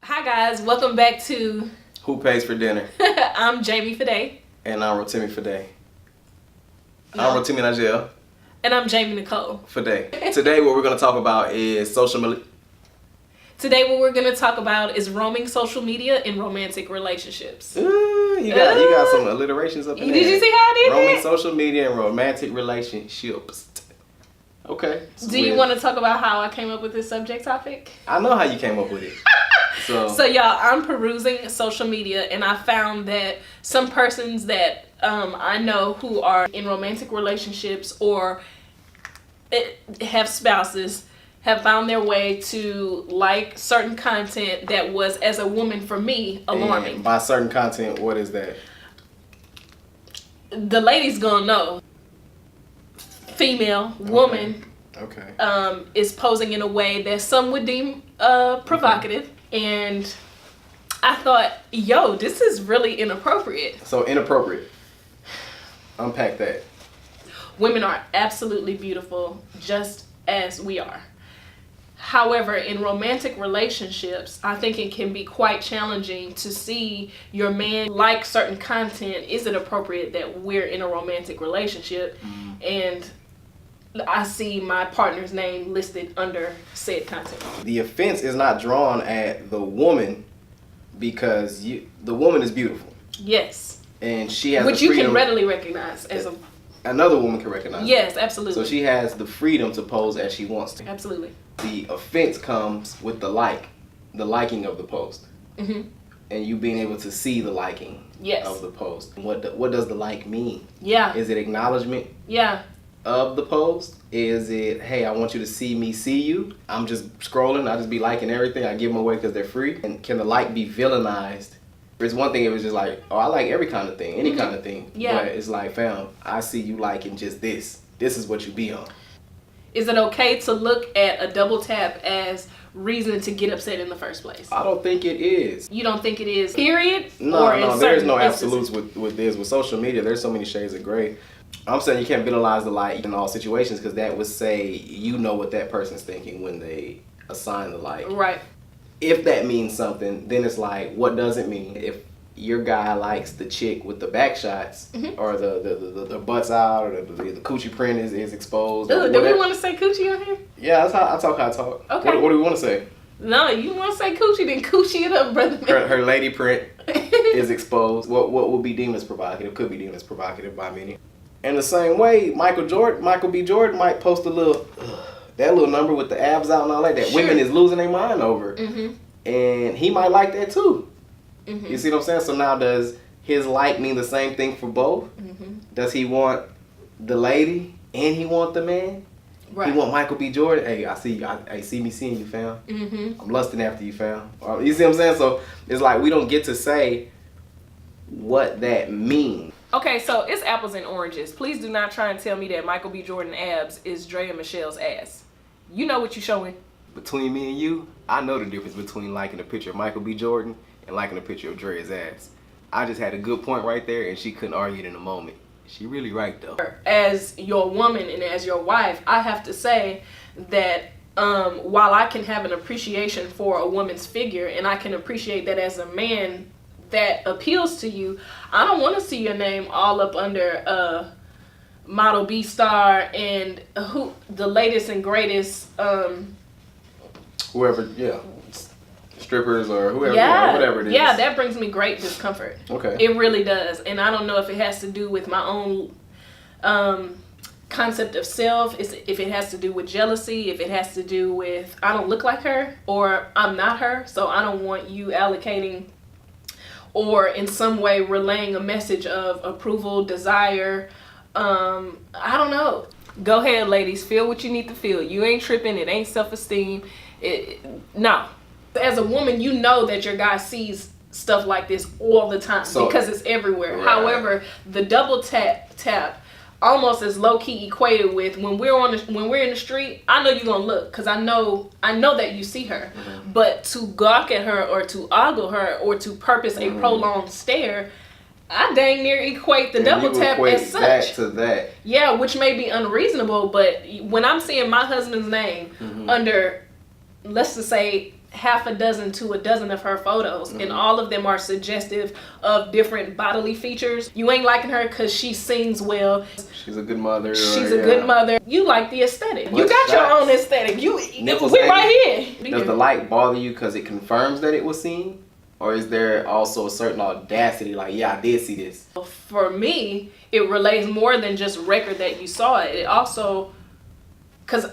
Hi guys, welcome back to Who Pays for Dinner? I'm Jamie Fade. And I'm Rotimi Fade. Yeah. I'm Rotimi Najel And I'm Jamie Nicole. Fade. Today what we're going to talk about is social media. Today what we're going to talk about is roaming social media in romantic relationships. Ooh, you got some alliterations up in there. Did you see how I did Roaming that? social media and romantic relationships. Okay. Do you want to talk about how I came up with this subject topic? I know how you came up with it. So y'all, I'm perusing social media and I found that some persons that I know who are in romantic relationships or have spouses have found their way to like certain content that was, as a woman, for me, alarming. And by certain content, what is that? The ladies gonna know. Female, woman, Okay. is posing in a way that some would deem provocative. And I thought, yo, this is really inappropriate. So inappropriate. Unpack that. Women are absolutely beautiful just as we are. However, in romantic relationships, I think it can be quite challenging to see your man like certain content. Is it appropriate that we're in a romantic relationship? And I see my partner's name listed under said content. The offense is not drawn at the woman because the woman is beautiful. Yes. And she has Which the you freedom, can readily recognize as a... another woman can recognize. Yes, absolutely. So she has the freedom to pose as she wants to. Absolutely. The offense comes with the liking of the post. Mm-hmm. And you being able to see the liking Yes. of the post. What does the like mean? Yeah. Is it acknowledgement Yeah. of the post? Is it, hey, I want you to see me see you? I'm just scrolling, I just be liking everything, I give them away because they're free. And can the like be villainized? It's one thing if it's just like, oh, I like every kind of thing, any kind of thing. Yeah. But it's like, fam, I see you liking just this. This is what you be on. Is it okay to look at a double tap as reason to get upset in the first place? I don't think it is. You don't think it is, period? No, in there's certain no instances? absolutes with this. With social media, there's so many shades of gray. I'm saying you can't villainize the like in all situations because that would say you know what that person's thinking when they assign the like. Right. If that means something, then it's like, what does it mean? If your guy likes the chick with the back shots or the butts out or the coochie print is exposed. Ooh, do we want to say coochie on here? Yeah, that's how I talk. Okay. What do we want to say? No, you want to say coochie, then coochie it up, brother. Her lady print is exposed. What would be deemed as provocative could be deemed as provocative by many. In the same way, Michael B. Jordan might post a little, that little number with the abs out and all that Sure. women is losing their mind over. Mm-hmm. And he might like that too. Mm-hmm. You see what I'm saying? So now does his like mean the same thing for both? Mm-hmm. Does he want the lady and he want the man? Right. He want Michael B. Jordan? Hey, I see you. I see me seeing you, fam. Mm-hmm. I'm lusting after you, fam. You see what I'm saying? So it's like we don't get to say what that means. Okay, so it's apples and oranges. Please do not try and tell me that Michael B. Jordan abs is Dre and Michelle's ass. You know what you're showing. Between me and you, I know the difference between liking a picture of Michael B. Jordan and liking a picture of Dre's ass. I just had a good point right there, and she couldn't argue it in a moment. She really right, though. As your woman and as your wife, I have to say that while I can have an appreciation for a woman's figure, and I can appreciate that as a man that appeals to you, I don't want to see your name all up under Model B Star and who the latest and greatest. Whoever, yeah. Strippers or whoever, Yeah, whatever it is. yeah, that brings me great discomfort. Okay. It really does. And I don't know if it has to do with my own concept of self, if it has to do with jealousy, if it has to do with I don't look like her or I'm not her, so I don't want you allocating or in some way relaying a message of approval, desire. I don't know. Go ahead, ladies. Feel what you need to feel. You ain't tripping. It ain't self-esteem. No. As a woman, you know that your guy sees stuff like this all the time because it's everywhere. Right. However, the double tap almost is low key equated with when we're in the street. I know you're gonna look because I know that you see her, but to gawk at her or to ogle her or to purpose a prolonged stare, I dang near equate the double tap as such. That to that. Yeah, which may be unreasonable, but when I'm seeing my husband's name under let's just say half a dozen to a dozen of her photos, and all of them are suggestive of different bodily features, you ain't liking her because she sings well. She's a good mother. She's a good mother. You like the aesthetic. You What's got your that? own aesthetic. Nipples We're right here. Does the like bother you because it confirms that it was seen? Or is there also a certain audacity, like, yeah, I did see this? For me, it relays more than just record that you saw it. It also, because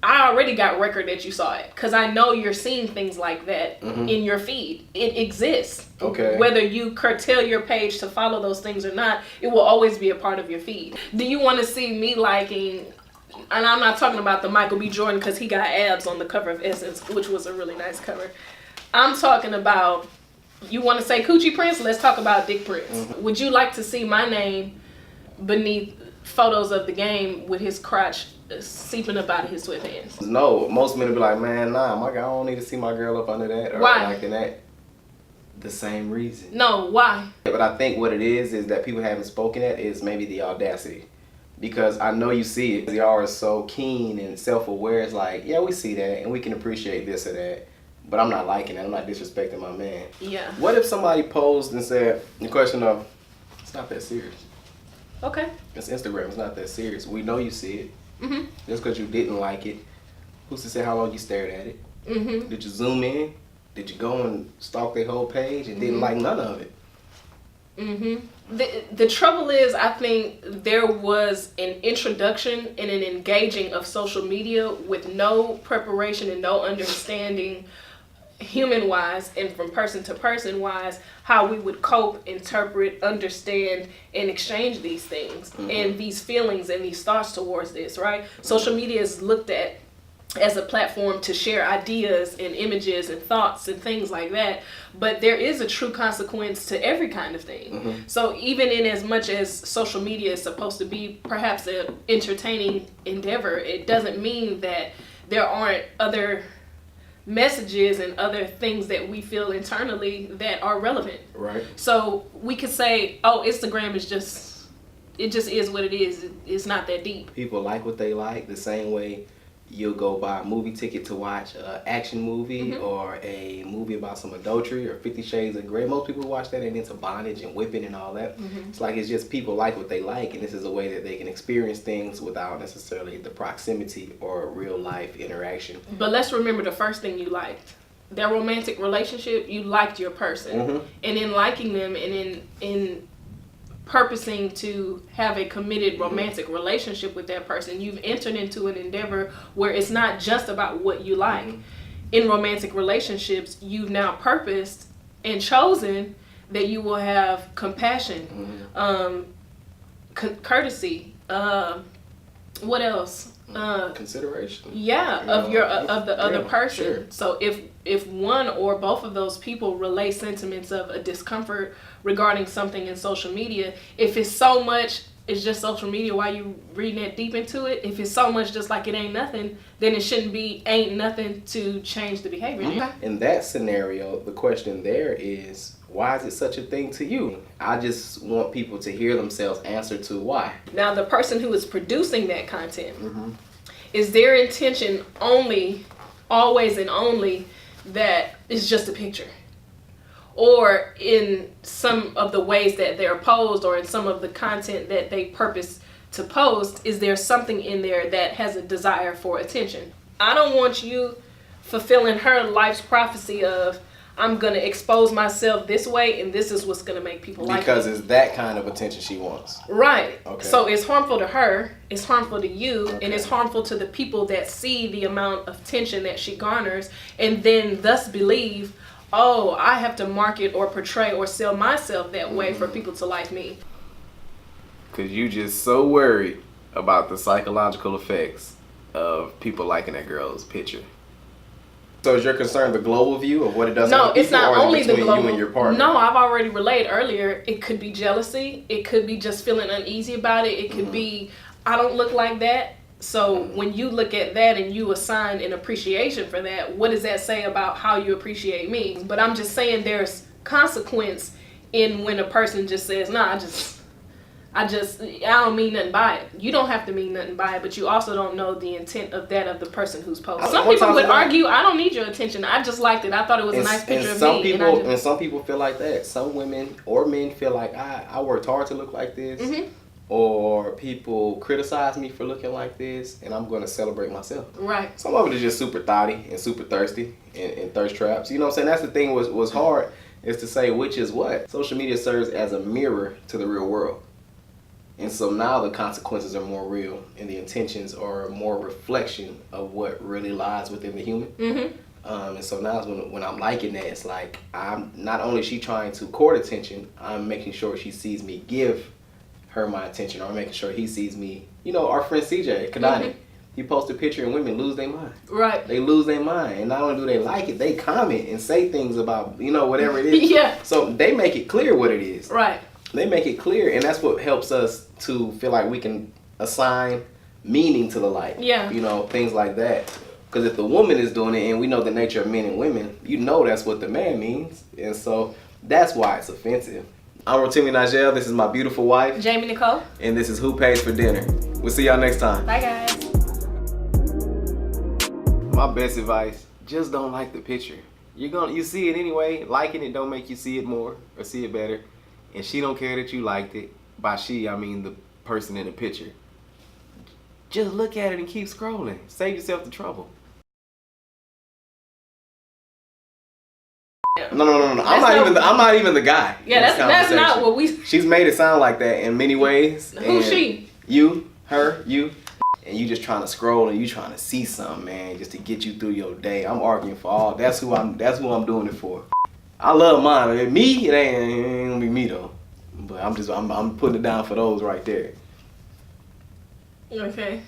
I already got record that you saw it, because I know you're seeing things like that in your feed. It exists. Okay. Whether you curtail your page to follow those things or not, it will always be a part of your feed. Do you want to see me liking, and I'm not talking about the Michael B. Jordan because he got abs on the cover of Essence, which was a really nice cover. I'm talking about, you want to say Coochie Prince? Let's talk about Dick Prince. Would you like to see my name beneath photos of the game with his crotch seeping up out of his sweatpants? No, most men will be like, man, nah, my guy, I don't need to see my girl up under that. Or Why? liking that. The same reason. No, why? But I think what it is that people haven't spoken at is maybe the audacity. Because I know you see it. Y'all are so keen and self-aware. It's like, yeah, we see that and we can appreciate this or that. But I'm not liking it. I'm not disrespecting my man. Yeah. What if somebody posed and said, the question of, it's not that serious. Okay. It's Instagram. It's not that serious. We know you see it. Mm-hmm. Just because you didn't like it. Who's to say how long you stared at it? Mm-hmm. Did you zoom in? Did you go and stalk their whole page and didn't like none of it? Mm-hmm. The trouble is, I think there was an introduction and an engaging of social media with no preparation and no understanding, human-wise and from person to person-wise, how we would cope, interpret, understand, and exchange these things and these feelings and these thoughts towards this, right? Social media is looked at as a platform to share ideas and images and thoughts and things like that, but there is a true consequence to every kind of thing. So even in as much as social media is supposed to be perhaps an entertaining endeavor, it doesn't mean that there aren't other messages and other things that we feel internally that are relevant. Right. So we could say, oh, Instagram is just, it just is what it is. It's not that deep. People like what they like the same way you'll go buy a movie ticket to watch an action movie or a movie about some adultery or 50 Shades of Grey. Most people watch that and into bondage and whipping and all that. It's like, it's just people like what they like, and this is a way that they can experience things without necessarily the proximity or real life interaction. But let's remember the first thing you liked. That romantic relationship, you liked your person. And in liking them and in purposing to have a committed romantic relationship with that person, you've entered into an endeavor where it's not just about what you like. In romantic relationships, you've now purposed and chosen that you will have compassion, courtesy, what else? Consideration. Yeah, of the other person. Sure. So if one or both of those people relay sentiments of a discomfort regarding something in social media, if it's so much it's just social media, why you reading that deep into it? If it's so much just like it ain't nothing, then it shouldn't be ain't nothing to change the behavior. In that scenario, the question there is, why is it such a thing to you? I just want people to hear themselves answer to why. Now, the person who is producing that content, is their intention only, always and only, that it's just a picture? Or in some of the ways that they're posed, or in some of the content that they purpose to post, is there something in there that has a desire for attention? I don't want you fulfilling her life's prophecy of, I'm going to expose myself this way and this is what's going to make people like me. Because it's that kind of attention she wants. Right. Okay. So it's harmful to her, it's harmful to you, and it's harmful to the people that see the amount of attention that she garners and then thus believe, oh, I have to market or portray or sell myself that way for people to like me. Because you just so worried about the psychological effects of people liking that girl's picture. So is your concern the global view of what it does? No, it's not only the global. You and your partner? No, I've already relayed earlier. It could be jealousy. It could be just feeling uneasy about it. It could be, I don't look like that. So when you look at that and you assign an appreciation for that, what does that say about how you appreciate me? But I'm just saying there's consequence in when a person just says, nah, I don't mean nothing by it. You don't have to mean nothing by it, but you also don't know the intent of the person who's posting. Some people would argue, I don't need your attention. I just liked it. I thought it was a nice picture of me. And some people feel like that. Some women or men feel like I worked hard to look like this. Mm-hmm. Or people criticize me for looking like this, and I'm going to celebrate myself. Right. Some of it is just super thotty and super thirsty and thirst traps. You know what I'm saying? That's the thing was hard, is to say which is what. Social media serves as a mirror to the real world. And so now the consequences are more real, and the intentions are more reflection of what really lies within the human. Mm-hmm. And so now when I'm liking that, it's like, I'm not only is she trying to court attention, I'm making sure she sees me give her my attention, or making sure he sees me. You know, our friend CJ Kadani, mm-hmm. He posts a picture and women lose their mind. Right. They lose their mind, and not only do they like it, they comment and say things about, you know, whatever it is. Yeah. So they make it clear what it is. Right. They make it clear, and that's what helps us to feel like we can assign meaning to the like. Yeah. You know, things like that. Because if the woman is doing it, and we know the nature of men and women, you know that's what the man means, and so that's why it's offensive. I'm Rotimi Nigel. This is my beautiful wife, Jamie Nicole. And this is Who Pays for Dinner. We'll see y'all next time. Bye, guys. My best advice, just don't like the picture. You see it anyway. Liking it don't make you see it more or see it better. And she don't care that you liked it. By she, I mean the person in the picture. Just look at it and keep scrolling. Save yourself the trouble. No. I'm not even the guy. Yeah, that's not what we. She's made it sound like that in many ways. Who's she? You, her, you, and you just trying to scroll and you trying to see something, man, just to get you through your day. I'm arguing for all. That's who I'm doing it for. I love mine. Me, it ain't gonna be me though. But I'm putting it down for those right there. Okay.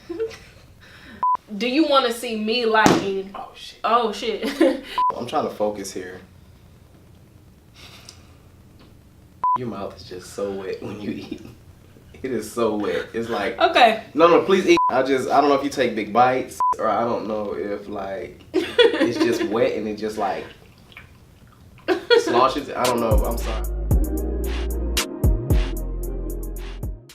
Do you want to see me liking? Oh shit. I'm trying to focus here. Your mouth is just so wet when you eat. It is so wet. It's like, okay. No, please eat. I don't know if you take big bites, or I don't know if like it's just wet and it just like sloshes. I don't know. I'm sorry.